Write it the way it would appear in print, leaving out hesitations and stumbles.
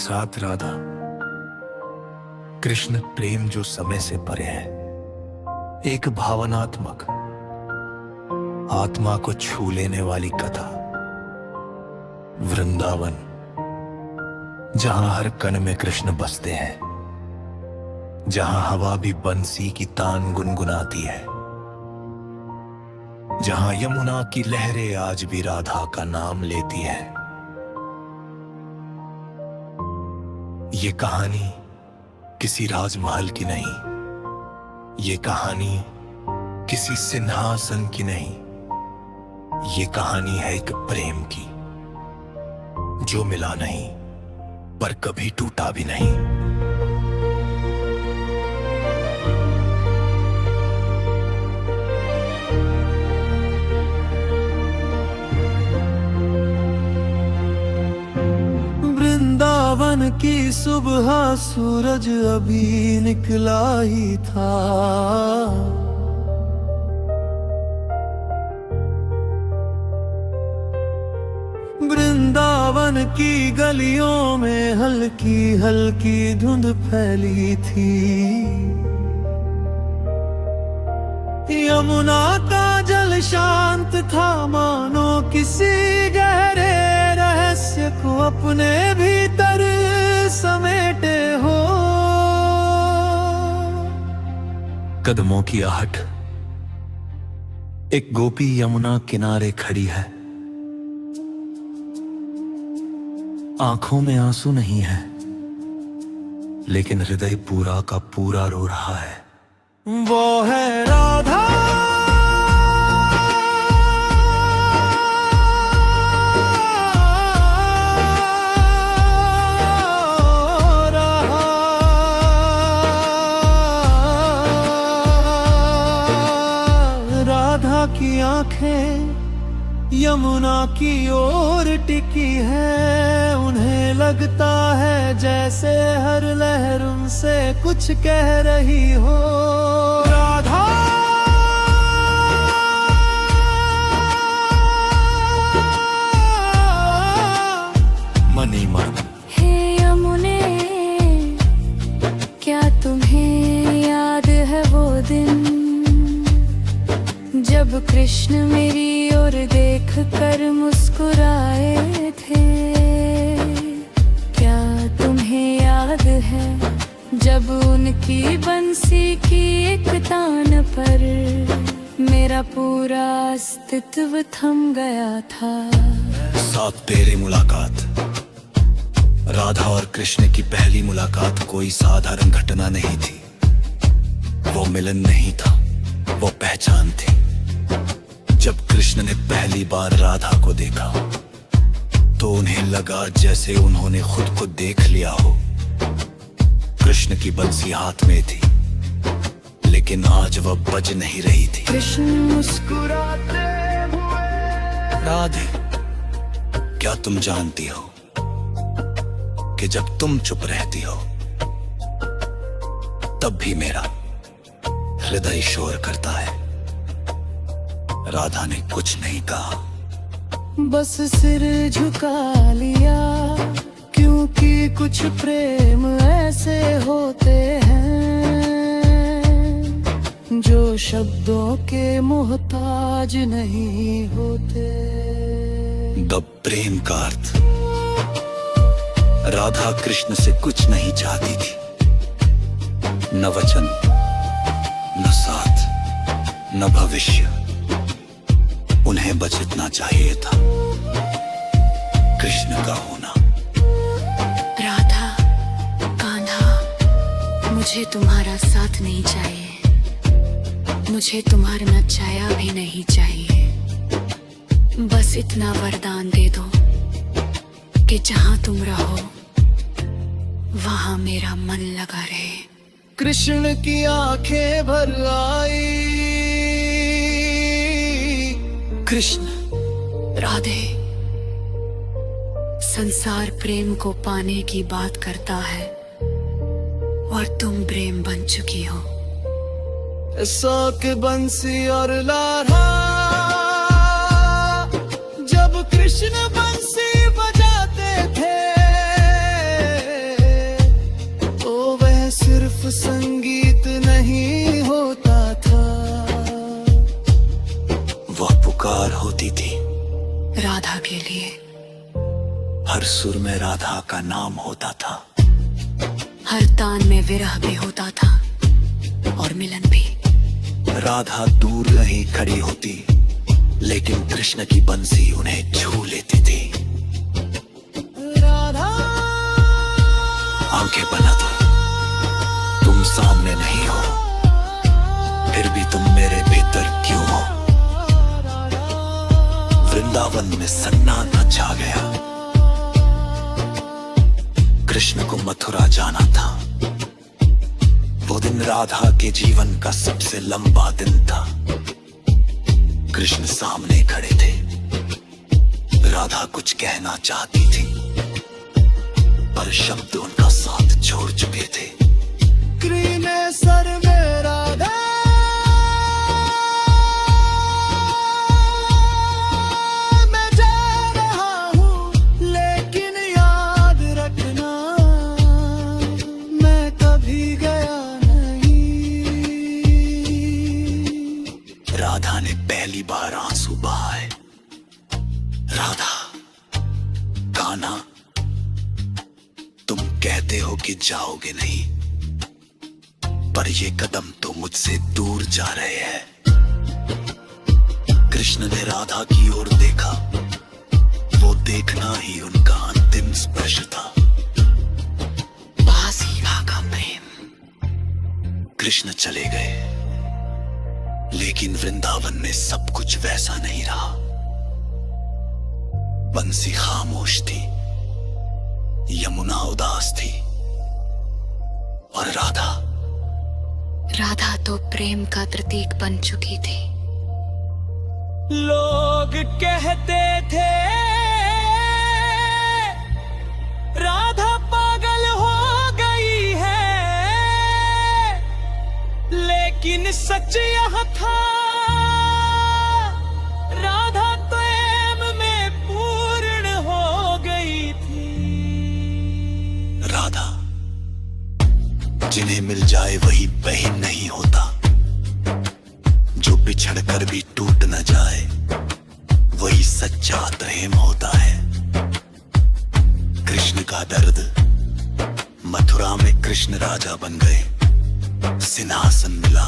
साथ राधा, कृष्ण प्रेम जो समय से परे है, एक भावनात्मक, आत्मा को छू लेने वाली कथा। वृंदावन, जहां हर कण में कृष्ण बसते हैं, जहां हवा भी बंसी की तान गुनगुनाती है, जहां यमुना की लहरें आज भी राधा का नाम लेती है। ये कहानी किसी राजमहल की नहीं, ये कहानी किसी सिंहासन की नहीं, ये कहानी है एक प्रेम की, जो मिला नहीं पर कभी टूटा भी नहीं। वृंदावन की सुबह, सूरज अभी निकला ही था। वृंदावन की गलियों में हल्की हल्की धुंध फैली थी। यमुना का जल शांत था, मानो किसी गहरे रहस्य को अपने भीतर समेटे हो। कदमों की आहट, एक गोपी यमुना किनारे खड़ी है। आंखों में आंसू नहीं है, लेकिन हृदय पूरा का पूरा रो रहा है। वो है राधा, राधा की आंखें यमुना की ओर टिकी है। उन्हें लगता है जैसे हर लहर उनसे कुछ कह रही हो। राधा, मनी मन, हे यमुने, क्या तुम्हें याद है वो दिन जब कृष्ण मेरी ओर देख कर मुस्कुराए थे? क्या तुम्हें याद है जब उनकी बंसी की एक तान पर मेरा पूरा अस्तित्व थम गया था? सात फेरे मुलाकात। राधा और कृष्ण की पहली मुलाकात कोई साधारण घटना नहीं थी। वो मिलन नहीं था, वो पहचान थी। जब कृष्ण ने पहली बार राधा को देखा तो उन्हें लगा जैसे उन्होंने खुद को देख लिया हो। कृष्ण की बंसी हाथ में थी, लेकिन आज वह बज नहीं रही थी। कृष्ण मुस्कुराते हुए, राधे, क्या तुम जानती हो कि जब तुम चुप रहती हो तब भी मेरा हृदय शोर करता है? राधा ने कुछ नहीं कहा, बस सिर झुका लिया, क्योंकि कुछ प्रेम ऐसे होते हैं जो शब्दों के मोहताज नहीं होते। द प्रेम का अर्थ। राधा कृष्ण से कुछ नहीं चाहती थी, न वचन, न साथ, न भविष्य। उन्हें बस इतना चाहिए था, कृष्ण का होना। राधा, कान्हा, मुझे तुम्हारा साथ नहीं चाहिए, मुझे तुम्हारा छाया भी नहीं चाहिए। बस इतना वरदान दे दो कि जहां तुम रहो वहां मेरा मन लगा रहे। कृष्ण की आंखें भर आई। कृष्ण, राधे, संसार प्रेम को पाने की बात करता है और तुम प्रेम बन चुकी हो। शौक बंसी और लारा, जब कृष्ण बंसी बजाते थे वह पुकार होती थी। राधा के लिए। हर सुर में राधा का नाम होता था। हर तान में विरह भी होता था और मिलन भी। राधा दूर नहीं खड़ी होती, लेकिन कृष्ण की बंसी उन्हें छू लेती थी। राधा आंखें बना दो, तुम सामने नहीं हो, फिर भी तुम मेरे भीतर क्यों हो। वृंदावन में सन्नाटा छा गया। कृष्ण को मथुरा जाना था। वो दिन राधा के जीवन का सबसे लंबा दिन था। कृष्ण सामने खड़े थे। राधा कुछ कहना चाहती थी, पर शब्द उनका साथ छोड़ चुके थे। क्रीमे सर में राधा, मैं जा रहा हूँ, लेकिन याद रखना मैं कभी गया नहीं। राधा ने पहली बार आंसू बहाए। राधा, कान्हा, तुम कहते हो कि जाओगे नहीं, पर ये कदम तो मुझसे दूर जा रहे हैं। कृष्ण ने राधा की ओर देखा। वो देखना ही उनका अंतिम स्पर्श था। बासीवा का प्रेम। कृष्ण चले गए, लेकिन वृंदावन में सब कुछ वैसा नहीं रहा। बंसी खामोश थी, यमुना उदास थी, और राधा तो प्रेम का प्रतीक बन चुकी थी। लोग कहते थे राधा पागल हो गई है, लेकिन सच यह था राधा प्रेम में पूर्ण हो गई थी। राधा, जिन्हें मिल जाए वही बहन नहीं होता, जो बिछड़ कर भी टूट न जाए वही सच्चा प्रेम होता है। कृष्ण का दर्द। मथुरा में कृष्ण राजा बन गए। सिंहासन मिला।